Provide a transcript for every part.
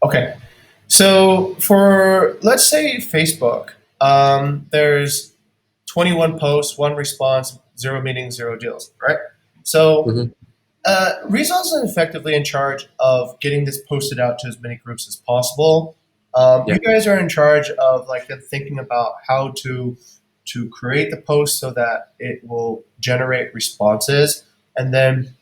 Okay. So for let's say Facebook, there's 21 posts, one response, zero meetings, zero deals, right? So Mm-hmm. Resource is effectively in charge of getting this posted out to as many groups as possible. You Yeah. guys are in charge of like thinking about how to create the post so that it will generate responses, and then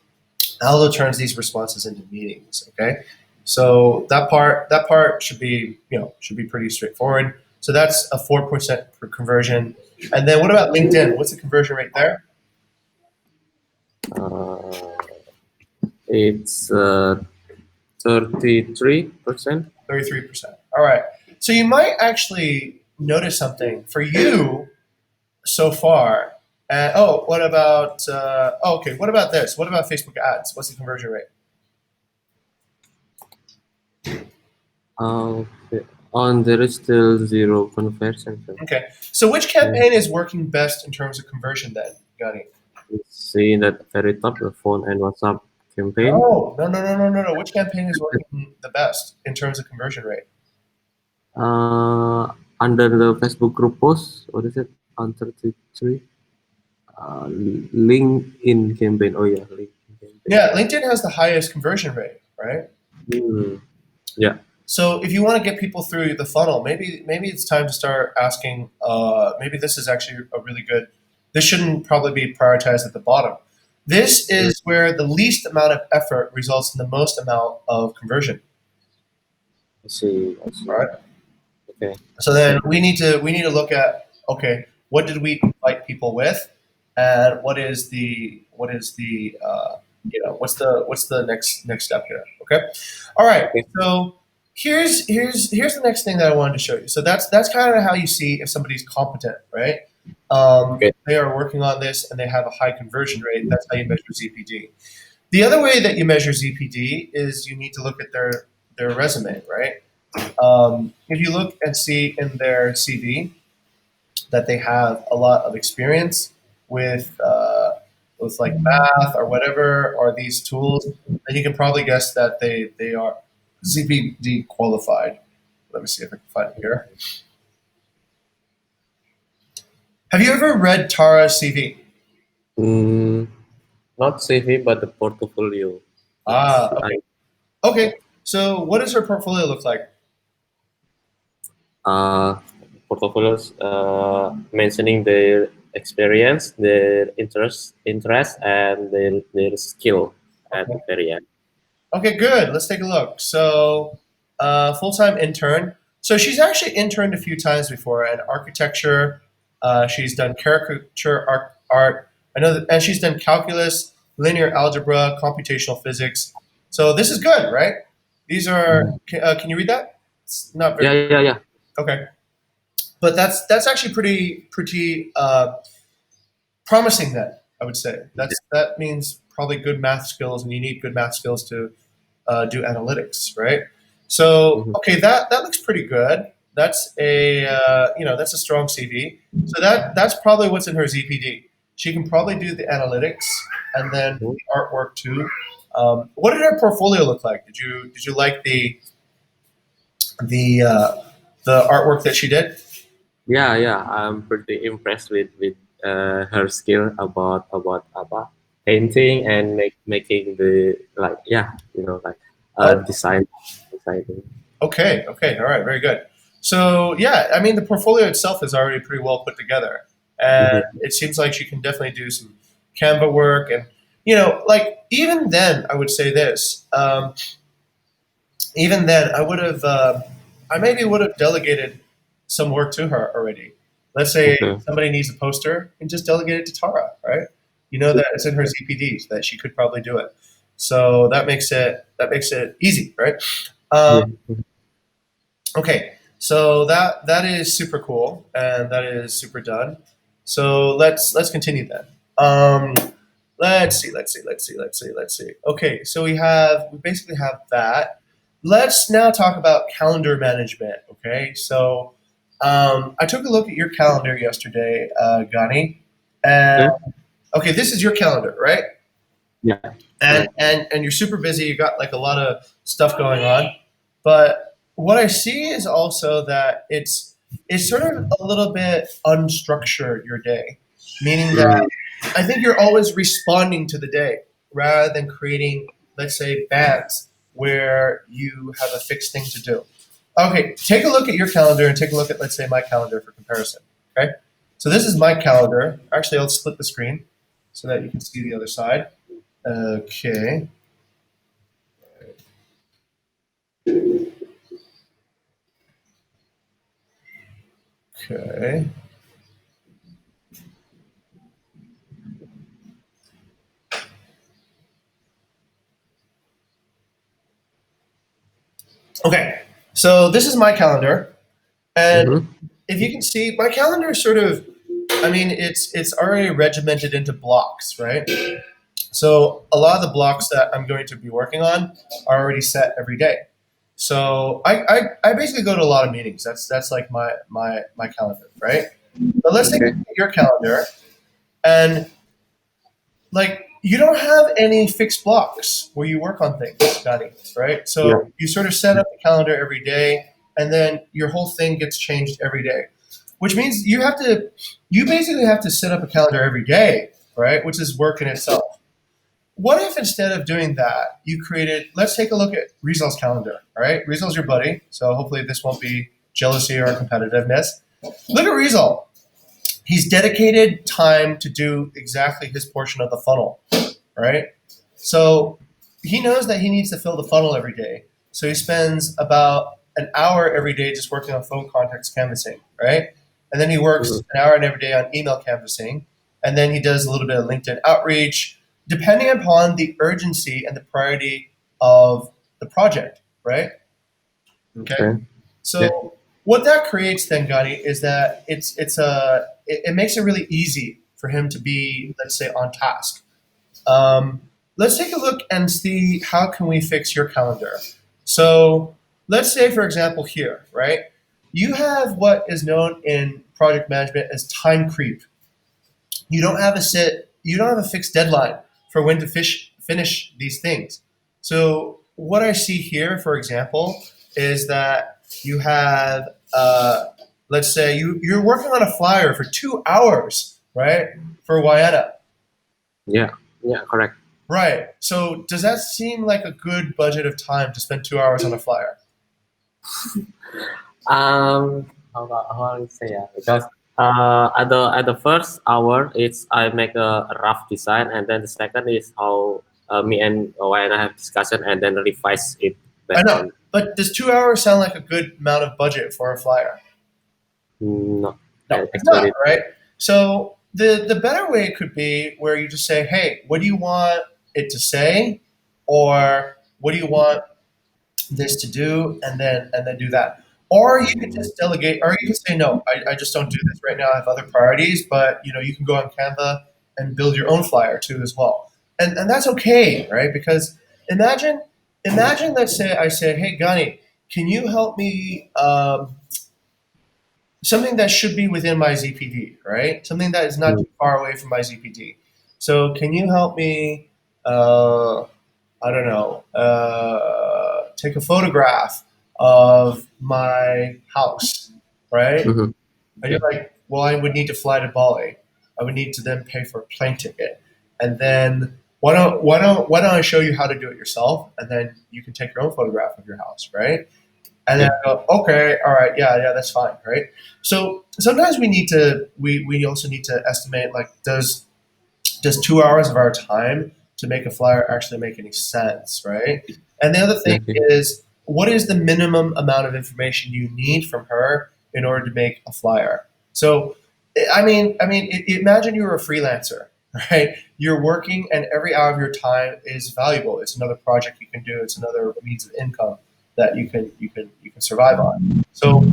Aldo turns these responses into meetings. Okay, so that part should be pretty straightforward. So that's a 4% per conversion. And then what about LinkedIn? What's the conversion rate there? Uh, it's 33%. 33%. All right. So you might actually notice something for you so far. Oh, what about? Okay. What about this? What about Facebook ads? What's the conversion rate? Uh, on there is still zero conversion. Okay. So which Yeah. campaign is working best in terms of conversion then, Gani? See that very top, the phone and WhatsApp campaign. No. Which campaign is working the best in terms of conversion rate? Uh, Under the Facebook group post, what is it? On 33, LinkedIn campaign. Oh yeah, LinkedIn campaign. Yeah, LinkedIn has the highest conversion rate, right? Hmm. Yeah. So if you want to get people through the funnel, maybe it's time to start asking. Maybe this is actually a really good. This shouldn't probably be prioritized at the bottom. This Mm, is where the least amount of effort results in the most amount of conversion. I see. I All see. right. Okay. So then we need to look at, okay, what did we invite people with, and what's the next step here? Okay, all right. Okay. So here's the next thing that I wanted to show you. So that's kind of how you see if somebody's competent, right? Okay. They are working on this and they have a high conversion rate. That's how you measure ZPD. The other way that you measure ZPD is you need to look at their resume, right? If you look and see in their CV that they have a lot of experience with like math or whatever or these tools, then you can probably guess that they are ZPD qualified. Let me see if I can find it here. Have you ever read Tara's CV? Mm, Not CV, but the portfolio. It's Ah, okay. I Okay. So what does her portfolio look like? uh portfolios mentioning their experience, their interest, and their skill at the Okay. very end. Okay, good. Let's take a look. So, full-time intern. So she's actually interned a few times before in architecture. She's done caricature art. I know that, and she's done calculus, linear algebra, computational physics. So this is good, right? These are. Mhm. Can you read that? It's not very Yeah, yeah, yeah. okay, but that's actually pretty promising. Then I would say that means probably good math skills, and you need good math skills to do analytics, right? So Mhm. okay, that looks pretty good. That's a strong CV. So that's probably what's in her ZPD. She can probably do the analytics and then Mhm. the artwork too. What did her portfolio look like? Did you like the uh, the artwork that she did? Yeah, yeah. I'm pretty impressed with her skill about apa painting and making the like yeah like Oh, designing. okay, all right, very good. So yeah, I mean the portfolio itself is already pretty well put together, and Mhm. it seems like she can definitely do some Canva work, and like even then, I would say this. Even then, I maybe would have delegated some work to her already. Let's say Okay. somebody needs a poster, and just delegate it to Tara, right? You know that it's in her ZPD, that she could probably do it. So that makes it easy, right? Um, Yeah. Okay, so that is super cool and that is super done. So let's continue then. Let's see. Okay, so we basically have that. Let's now talk about calendar management. Okay, so I took a look at your calendar yesterday, Gani, and Okay. okay, this is your calendar, right? Yeah. And Correct. and and you're super busy. You got like a lot of stuff going on. But what I see is also that it's sort of a little bit unstructured your day, meaning that Mm, I think you're always responding to the day rather than creating, let's say, bands where you have a fixed thing to do. Okay, take a look at your calendar and take a look at, let's say, my calendar for comparison. Okay, so this is my calendar. Actually, I'll split the screen so that you can see the other side. Okay, okay, okay. So this is my calendar, and mhm. if you can see, my calendar is sort of, I mean, it's already regimented into blocks, right? So a lot of the blocks that I'm going to be working on are already set every day. So I basically go to a lot of meetings. That's like my calendar, right? But let's take a Okay. look at your calendar, and like you don't have any fixed blocks where you work on things, Scotty, right? Yeah. So you sort of set up the calendar every day, and then your whole thing gets changed every day, which means you basically have to set up a calendar every day, right? Which is work in itself. What if instead of doing that, you created, let's take a look at Rizal's calendar, all right? Rizal's your buddy, so hopefully this won't be jealousy or competitiveness. Look at Rizal. He's dedicated time to do exactly his portion of the funnel, right? So he knows that he needs to fill the funnel every day. So he spends about an hour every day just working on phone contacts canvassing, right? And then he works Mhm. an hour every day on email canvassing. And then he does a little bit of LinkedIn outreach, depending upon the urgency and the priority of the project, right? Okay. Okay. Yeah. So what that creates then, Gani, is that it makes it really easy for him to be, let's say, on task. Um, let's take a look and see how can we fix your calendar. So let's say, for example, here, right? You have what is known in project management as time creep. You don't have a fixed deadline for when to finish these things. So what I see here, for example, is that you have, let's say you're working on a flyer for 2 hours, right? For Wyana. Yeah. Yeah. Correct. Right. So does that seem like a good budget of time to spend 2 hours on a flyer? How I say, yeah, because at the first hour it's I make a rough design, and then the second is how me and when I have discussion and then revise it I based know, on. but does 2 hours sound like a good amount of budget for a flyer? No, No, it's not, actually. right? So the better way could be where you just say, "Hey, what do you want it to say?" or "What do you want this to do?" and then do that. Or you could just delegate, or you could say, "No, I just don't do this right now. I have other priorities." But you can go on Canva and build your own flyer too as well, and that's okay, right? Because imagine imagine let's say I say, "Hey, Gani, can you help me?" Something that should be within my ZPD, right? Something that is not Mm, too far away from my ZPD. So can you help me? I don't know. Take a photograph of my house, right? mhm. And Yeah. you're like, well, I would need to fly to Bali. I would need to then pay for a plane ticket, and then why don't I show you how to do it yourself, and then you can take your own photograph of your house, right? And then Yeah. I go, okay, all right, yeah, that's fine, right? So sometimes we also need to estimate like does 2 hours of our time to make a flyer actually make any sense, right? And the other thing Okay. is what is the minimum amount of information you need from her in order to make a flyer? So imagine you're a freelancer, right? You're working and every hour of your time is valuable. It's another project you can do, it's another means of income that you can survive on. So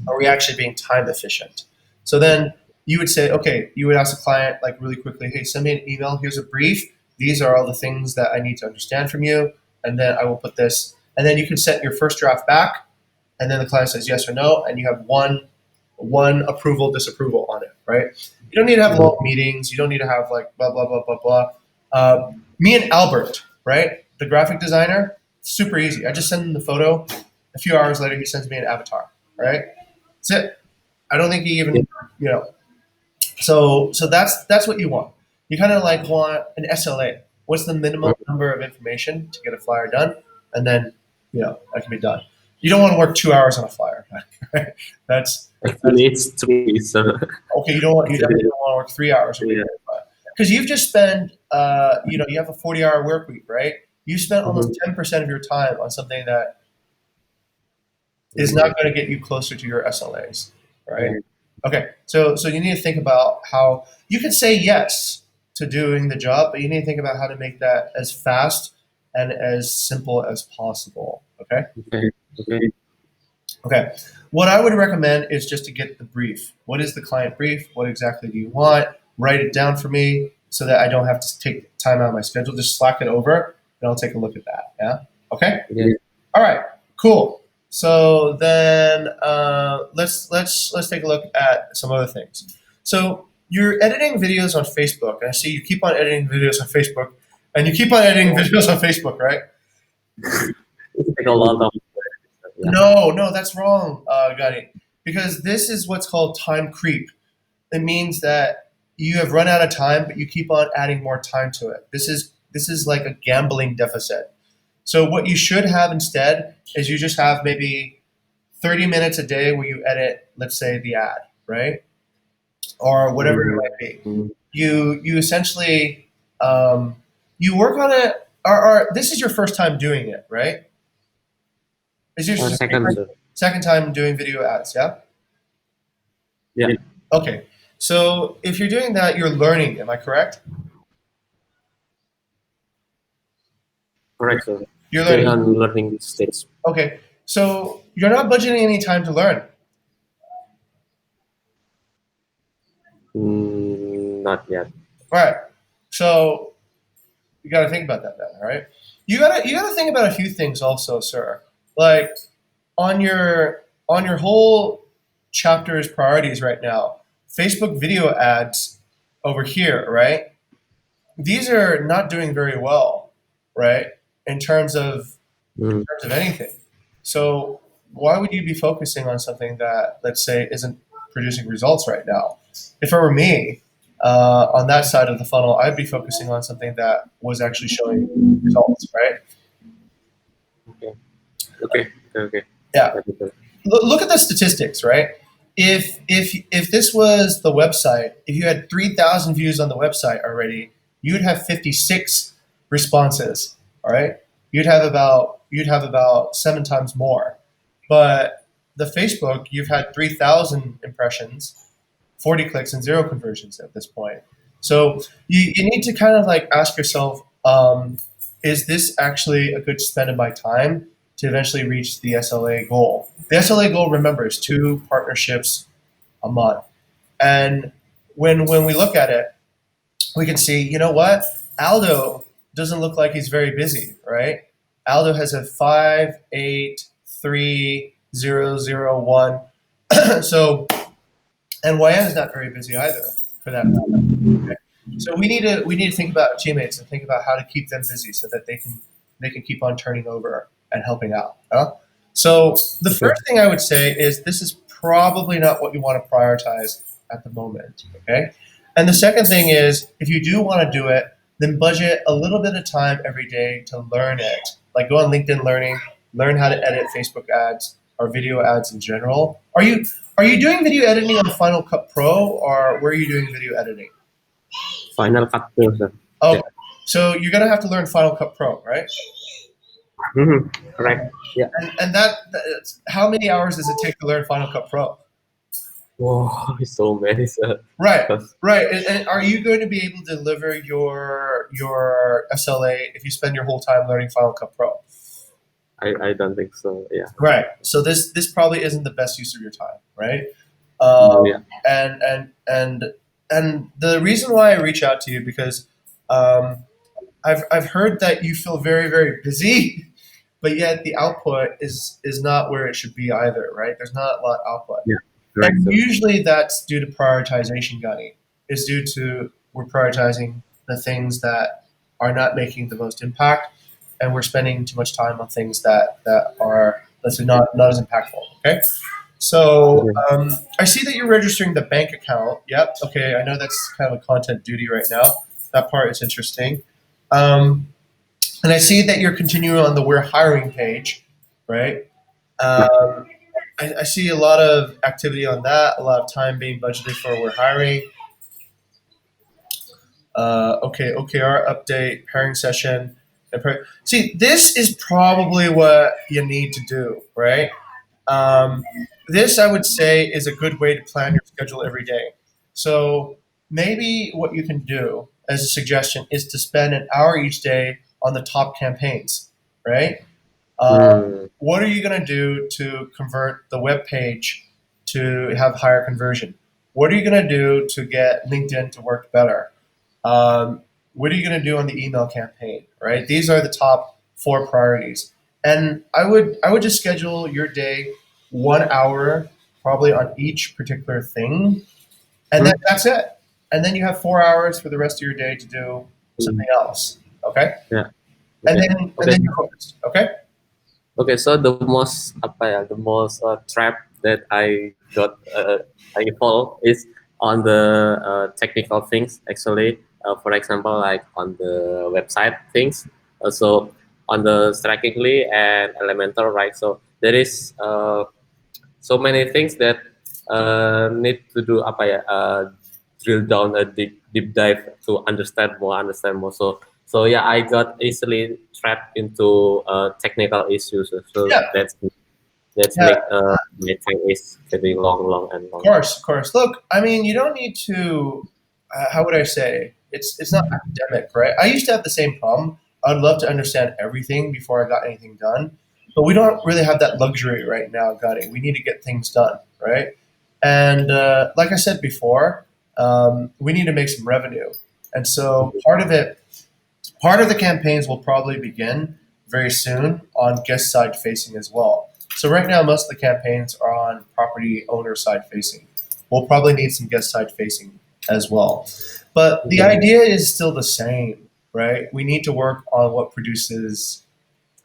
are we actually being time efficient? So then you would say, okay, you would ask the client like really quickly, hey, send me an email. Here's a brief. These are all the things that I need to understand from you, and then I will put this. And then you can set your first draft back, and then the client says yes or no, and you have one approval disapproval on it, right? You don't need to have Mhm. long meetings. You don't need to have like blah blah blah blah blah. Me and Albert, right, the graphic designer, super easy. I just send him the photo, A few hours later, he sends me an avatar. Right? That's it. I don't think he Yeah. even, you know. So that's what you want. You kind of like want an SLA. What's the minimum number of information to get a flyer done, and then that can be done. You don't want to work 2 hours on a flyer. Right? That's Actually, it's 3. So okay. You definitely don't want to work 3 hours a week yeah. because you've just spent you have a 40-hour work week, right? You spent almost Mhm. 10% of your time on something that is Mhm. not going to get you closer to your SLAs, right? Yeah. Okay, so you need to think about how you can say yes to doing the job, but you need to think about how to make that as fast and as simple as possible. Okay. Okay. Okay. Okay. What I would recommend is just to get the brief. What is the client brief? What exactly do you want? Write it down for me so that I don't have to take time out of my schedule. Just slack it over and I'll take a look at that. Yeah. Okay. Yeah. All right. Cool. So then let's take a look at some other things. So you're editing videos on Facebook, and I see you keep on editing videos on Facebook, and you keep on editing videos on Facebook, right? It take a lot of yeah. No, that's wrong, Gani, because this is what's called time creep. It means that you have run out of time, but you keep on adding more time to it. This is like a gambling deficit. So what you should have instead is you just have maybe 30 minutes a day where you edit, let's say, the ad, right? Or whatever it might be. Mm. You essentially you work on it. Or this is your first time doing it, right? Is your Second, sir. second time doing video ads? Yeah. Yeah. Okay. So if you're doing that, you're learning. Am I correct? Correct, sir. You're Still learning. on learning stage. Okay. So you're not budgeting any time to learn. Not yet. All right. So you got to think about that then. All right. You gotta think about a few things also, sir. Like on your whole chapter's priorities right now, Facebook video ads over here, right? These are not doing very well, right? In terms of Mm. anything. So why would you be focusing on something that, let's say, isn't producing results right now? If it were me, on that side of the funnel, I'd be focusing on something that was actually showing results, right? Okay. Okay. Okay. Yeah. Okay. Look at the statistics, right? If this was the website, if you had 3,000 views on the website already, you'd have 56 responses. All right, you'd have about 7 times more. But the Facebook, you've had 3,000 impressions, 40 clicks, and 0 conversions at this point. So you need to kind of like ask yourself, is this actually a good spend of my time to eventually reach the SLA goal? The SLA goal, remember, is 2 partnerships a month. And when we look at it, we can see, you know what? Aldo doesn't look like he's very busy, right? Aldo has a 5, 8, 3, 0, 0, 1. So, and YM is not very busy either, for that matter. Okay? So we need to think about teammates and think about how to keep them busy so that they can keep on turning over and helping out. Huh? So the Okay. first thing I would say is this is probably not what you want to prioritize at the moment. Okay. And the second thing is if you do want to do it, then budget a little bit of time every day to learn it. Like go on LinkedIn Learning, learn how to edit Facebook ads or video ads in general. Are you doing video editing on Final Cut Pro or where are you doing video editing? Final Cut Pro, sir. Oh, Yeah. so you're gonna have to learn Final Cut Pro, right? Correct. Yeah. And that's, how many hours does it take to learn Final Cut Pro? Wow, so many, sir. Right, Because right. And are you going to be able to deliver your SLA if you spend your whole time learning Final Cut Pro? I don't think so. Yeah. Right. So this probably isn't the best use of your time, right? Yeah. And the reason why I reach out to you because um, I've heard that you feel very very busy, but yet the output is not where it should be either, right? There's not a lot of output. Yeah. Correct, And sir. usually that's due to prioritization, Gunny. It's due to we're prioritizing the things that are not making the most impact, and we're spending too much time on things that are, let's say not as impactful. Okay. So Mhm. I see that you're registering the bank account. Yep. Okay. I know that's kind of a content duty right now. That part is interesting. Um, and I see that you're continuing on the we're hiring page, right? Um, I see a lot of activity on that, a lot of time being budgeted for we're hiring. Okay, OKR update, pairing session. See, this is probably what you need to do, right? Um, this, I would say, is a good way to plan your schedule every day. So maybe what you can do as a suggestion is to spend an hour each day on the top campaigns, right? Mm. What are you going to do to convert the web page to have higher conversion? What are you going to do to get LinkedIn to work better? Um, what are you going to do on the email campaign? Right? These are the top four priorities. And I would just schedule your day 1 hour probably on each particular thing, and then Mm. that's it. And then you have 4 hours for the rest of your day to do Mm. something else. Okay, Yeah. and Okay. then Okay. you're focused. Okay. Okay. So the most apa ya, the most trap that I fall is on the technical things actually. For example, like on the website things. So on the strikingly and elemental, right? So there is so many things that need to do apa ya, drill down a deep dive to understand more. So yeah, I got easily trapped into technical issues. So Yeah. that's Yeah. make my time is getting long and Of long. course, of course. Look, I mean, you don't need to. How would I say? It's not academic, right? I used to have the same problem. I'd love to understand everything before I got anything done, but we don't really have that luxury right now, Gunny. We need to get things done, right? And like I said before, we need to make some revenue, and so part of the campaigns will probably begin very soon on guest side facing as well. So right now, most of the campaigns are on property owner side facing. We'll probably need some guest side facing as well. But the Okay. idea is still the same, right? We need to work on what produces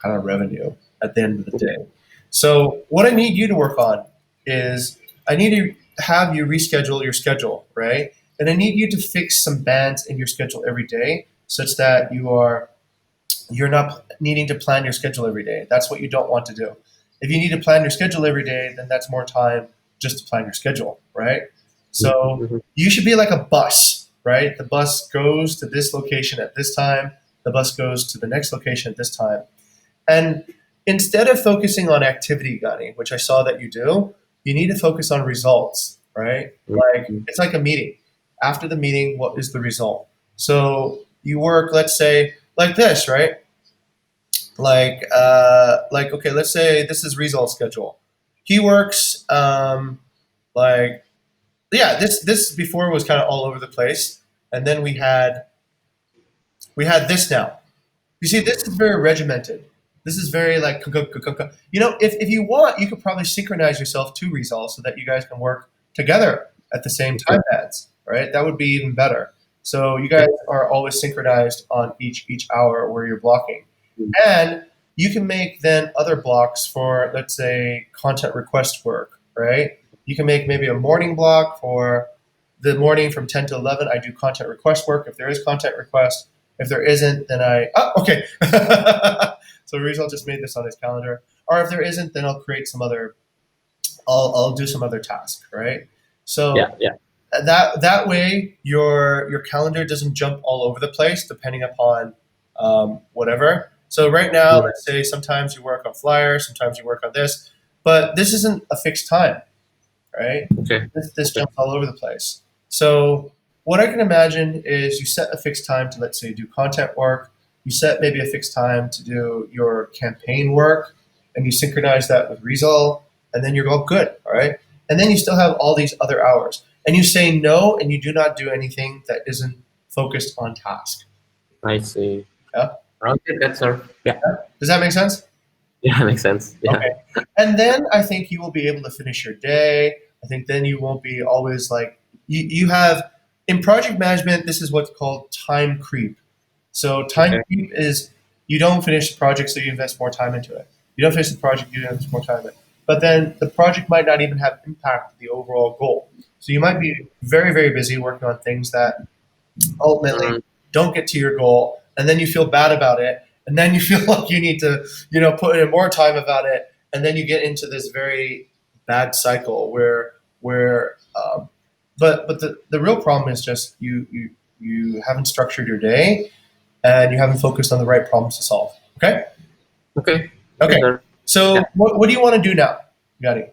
kind of revenue at the end of the Okay. day. So what I need you to work on is I need to have you reschedule your schedule, right? And I need you to fix some bands in your schedule every day such that you're not needing to plan your schedule every day. That's what you don't want to do. If you need to plan your schedule every day, then that's more time just to plan your schedule, right? So Mhm. you should be like a bus, right? The bus goes to this location at this time, the bus goes to the next location at this time. And instead of focusing on activity, Gani, which I saw that you do, you need to focus on results, right? Like Mhm. it's like a meeting. After the meeting, what is the result? So you work, let's say, like this, right? Like okay, let's say this is result schedule. He works like yeah, this before was kind of all over the place, and then we had this now. You see, this is very regimented. This is very like if you want, you could probably synchronize yourself to results so that you guys can work together at the same Okay. time pads, right? That would be even better. So you guys Okay. are always synchronized on each hour where you're blocking. And you can make then other blocks for, let's say, content request work, right? You can make maybe a morning block for the morning from 10 to 11. I do content request work. If there is content request, if there isn't, then okay. So Rizal just made this on his calendar. Or if there isn't, then I'll create some other, I'll do some other task, right? Yeah. So Yeah. that way your calendar doesn't jump all over the place depending upon whatever. So right now, Mm. let's say sometimes you work on flyers, sometimes you work on this, but this isn't a fixed time, right? Okay. This Okay. jumps all over the place. So what I can imagine is you set a fixed time to, let's say, do content work. You set maybe a fixed time to do your campaign work, and you synchronize that with Result, and then you're all good, all right? And then you still have all these other hours, and you say no, and you do not do anything that isn't focused on task. I see. Yeah, Okay, that's all. Yeah. does that make sense? Yeah, makes sense. Yeah. Okay. And then I think you will be able to finish your day. I think then you won't be always like, you have, in project management, this is what's called time creep. So time Okay. creep is you don't finish the project, so you invest more time into it. You don't finish the project, you invest more time in it. But then the project might not even have impact the overall goal. So you might be very, very busy working on things that ultimately Mm, don't get to your goal, and then you feel bad about it, and then you feel like you need to, put in more time about it, and then you get into this very bad cycle where but the real problem is just you haven't structured your day and you haven't focused on the right problems to solve. Okay. okay, okay, Okay. sir. Yeah. So what do you want to do now, Gadi?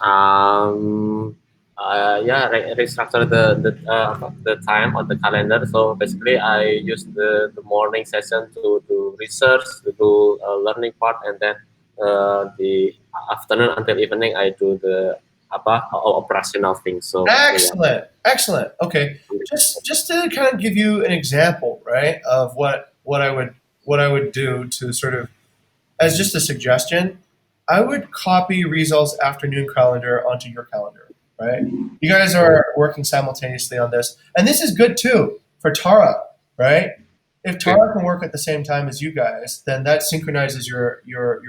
Um, yeah, restructure the time on the calendar. So basically, I use the morning session to do research, to do learning part, and then the afternoon until evening I do the operational things. So basically, yeah. Excellent, excellent. Okay, just to kind of give you an example, right, of what I would do to sort of, as just a suggestion, I would copy Rizal's afternoon calendar onto your calendar, right? You guys are working simultaneously on this, and this is good too for Tara, right? If Okay, Tara can work at the same time as you guys, then that synchronizes your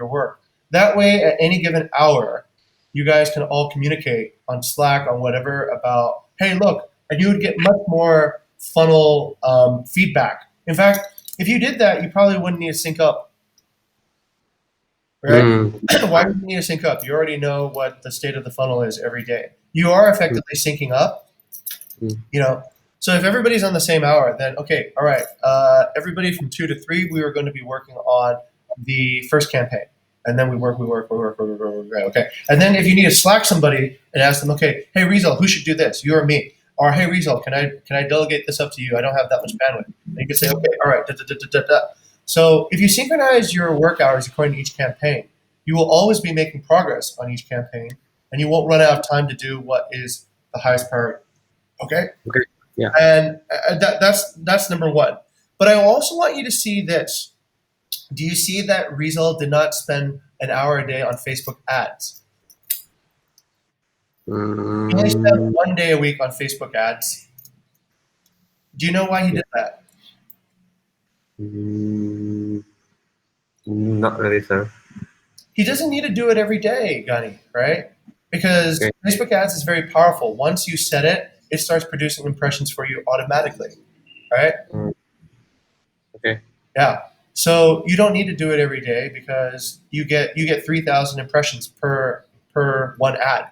work. That way, at any given hour, you guys can all communicate on Slack, on whatever, about, hey, look, and you would get much more funnel feedback. In fact, if you did that, you probably wouldn't need to sync up, right? mm, Why do you need to sync up? You already know what the state of the funnel is every day. You are mm, effectively syncing up, mm, you know. So if everybody's on the same hour, then okay, all right. Everybody from 2 to 3, we are going to be working on the first campaign, and then we work. Right, okay. And then if you need to Slack somebody and ask them, okay, hey Rizal, who should do this? You or me? Or hey Rizal, can I delegate this up to you? I don't have that much bandwidth. And you can say, okay, all right. Da, da, da, da, da, da. So if you synchronize your work hours according to each campaign, you will always be making progress on each campaign, and you won't run out of time to do what is the highest priority. Okay, okay, yeah. and that's number one. But I also want you to see this. Do you see that Rizal did not spend an hour a day on Facebook ads? He only spent Mm, 1 day a week on Facebook ads. Do you know why he yeah. did that? Mm, not really, sir. He doesn't need to do it every day, Gunny, right? Because Okay, Facebook ads is very powerful. Once you set it, it starts producing impressions for you automatically, right? mm, okay, Yeah. So you don't need to do it every day because you get 3,000 impressions per one ad.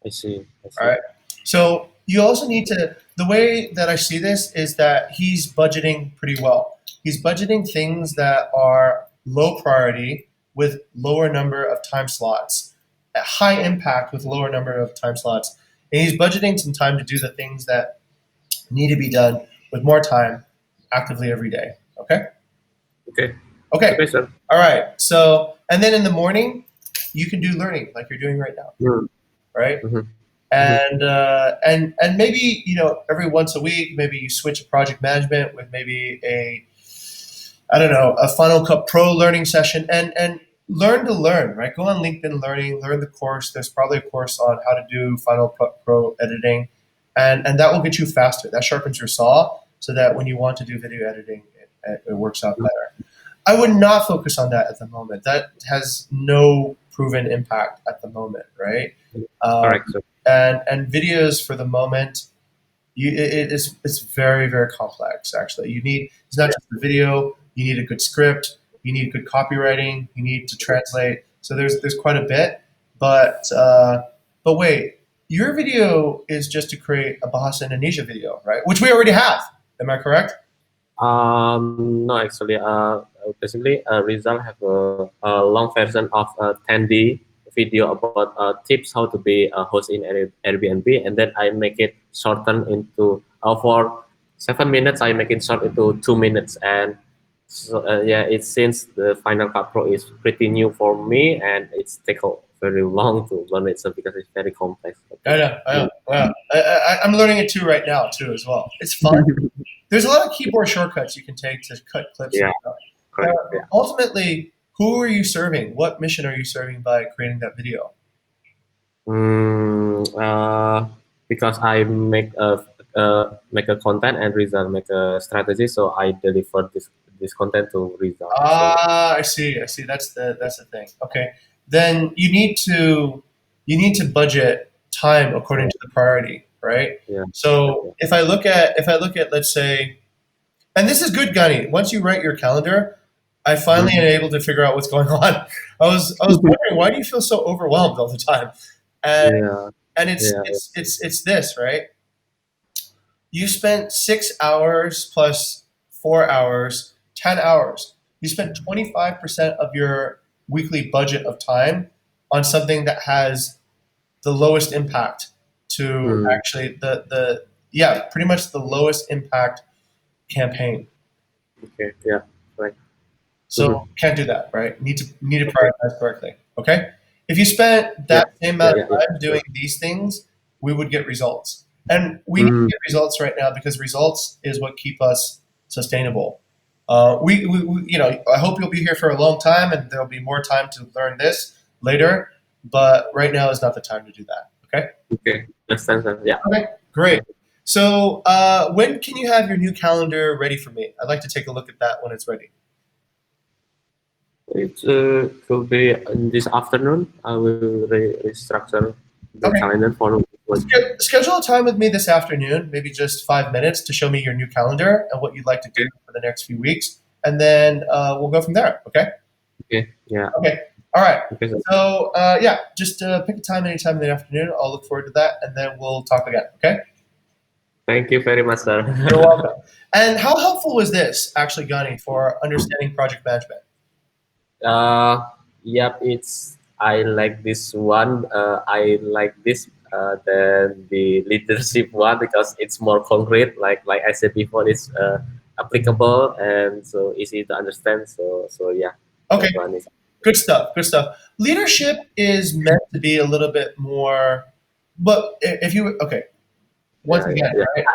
I see, I All see. right. So you also need to. The way that I see this is that he's budgeting pretty well. He's budgeting things that are low priority with lower number of time slots, at high impact with lower number of time slots, and he's budgeting some time to do the things that need to be done with more time, actively every day. Okay. Okay, Okay. okay, sir. All right. So, and then in the morning, you can do learning like you're doing right now, Mm, right? mhm, mhm. And maybe every once a week, maybe you switch to project management with maybe a, I don't know, a Final Cut Pro learning session, and learn to learn, right? Go on LinkedIn Learning, learn the course. There's probably a course on how to do Final Cut Pro editing, and that will get you faster. That sharpens your saw, so that when you want to do video editing, it works out better. I would not focus on that at the moment. That has no proven impact at the moment, right? Correct, Um, sir. and videos for the moment, it's very, very complex. Actually, it's not Yeah. just the video. You need a good script. You need good copywriting. You need to translate. So there's quite a bit. But wait, your video is just to create a Bahasa Indonesia video, right? Which we already have. Am I correct? No, actually, basically, Rizal have a long version of a 10D video about tips how to be a host in Airbnb, and then I make it shorten into for 7 minutes. I make it short into 2 minutes, and so yeah, it's since the Final Cut Pro is pretty new for me, and it's take very long to learn it, so because it's very complex. I Okay. know. I know. Wow. I'm learning it too right now too as well. It's fun. There's a lot of keyboard shortcuts you can take to cut clips and Yeah, stuff. correct. Yeah. Ultimately, who are you serving? What mission are you serving by creating that video? Mm, because I make a content and Rizal make a strategy, so I deliver this content to result. So Ah, I see. I see. That's the thing. Okay. Then you need to budget time according yeah, to the priority, right? yeah, yeah, So if I look at let's say, and this is good, Gunny. Once you write your calendar, I finally am Mhm. able to figure out what's going on. I was wondering, why do you feel so overwhelmed all the time? And yeah, and it's yeah, it's it's it's this, right? You spent 6 hours plus 4 hours, 10 hours. You spent 25% of your weekly budget of time on something that has the lowest impact to mm, actually yeah, pretty much the lowest impact campaign. okay, yeah, right. So Mhm. can't do that, right? Need to Okay, prioritize correctly. Okay. If you spent yeah, that same yeah, amount yeah, of yeah, time doing sure. these things, we would get results. And we need to Mm, get results right now because results is what keep us sustainable. I hope you'll be here for a long time, and there'll be more time to learn this later. But right now is not the time to do that. Okay. okay, understand, sir. Yeah. Okay. Great. So when can you have your new calendar ready for me? I'd like to take a look at that when it's ready. It could be in this afternoon. I will restructure the Okay. calendar for one. Schedule a time with me this afternoon, maybe just 5 minutes to show me your new calendar and what you'd like to do Okay, for the next few weeks. And then we'll go from there. Okay. okay, yeah, Okay. All right. okay, sir. So, yeah, just pick a time anytime in the afternoon. I'll look forward to that. And then we'll talk again. Okay. Thank you very much, sir. You're welcome. And how helpful was this actually, Gani, for understanding project management? uh, yep, it's I like this one. I like this than the leadership one because it's more concrete. Like I said before, it's applicable and so easy to understand. So yeah, Okay. that one is. Good stuff. Good stuff. Leadership is meant to be a little bit more, but if you, okay, once Yeah, yeah, again, yeah. right?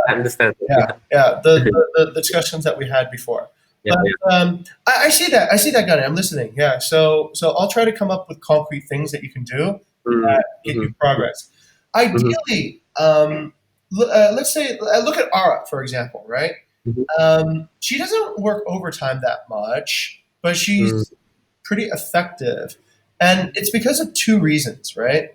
I understand. Yeah, Yeah, yeah. The discussions that we had before. yeah, But yeah. I see that. I see that, Gunny. I'm listening. Yeah. So I'll try to come up with concrete things that you can do Mm, that get you mhm, progress. mhm, Ideally, let's say look at Ara for example, right? mhm, She doesn't work overtime that much, but mm, she's pretty effective, and it's because of two reasons, right?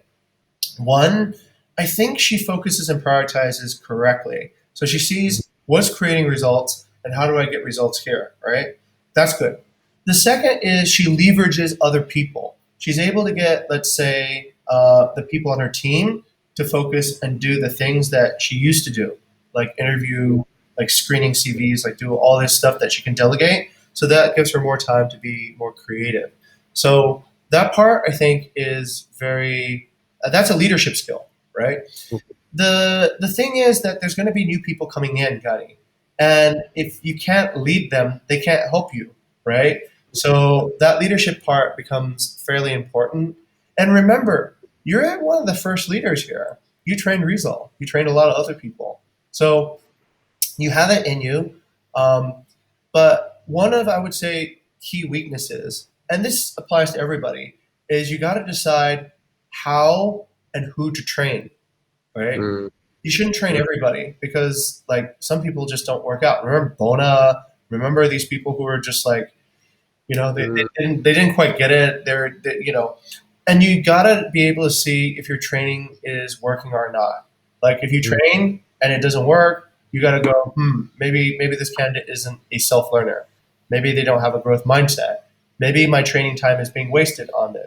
One, I think she focuses and prioritizes correctly. So she sees what's creating results and how do I get results here, right? That's good. The second is she leverages other people. She's able to get, let's say, the people on her team to focus and do the things that she used to do, like interview, like screening CVs, like do all this stuff that she can delegate. So that gives her more time to be more creative. So that part, I think, is very that's a leadership skill, right? The thing is that there's going to be new people coming in, Gadi, and if you can't lead them, they can't help you, right? So that leadership part becomes fairly important. And remember, you're one of the first leaders here. You trained Rizal. You trained a lot of other people. So you have it in you. Um, but one of, I would say, key weaknesses, and this applies to everybody, is you got to decide how and who to train, right? mm, You shouldn't train mm, everybody because, like, some people just don't work out. Remember Bona? Remember these people who are just like, mm, they didn't quite get it. And you gotta be able to see if your training is working or not. Like if you mm, train and it doesn't work, you gotta go, maybe this candidate isn't a self learner. Maybe they don't have a growth mindset. Maybe my training time is being wasted on this.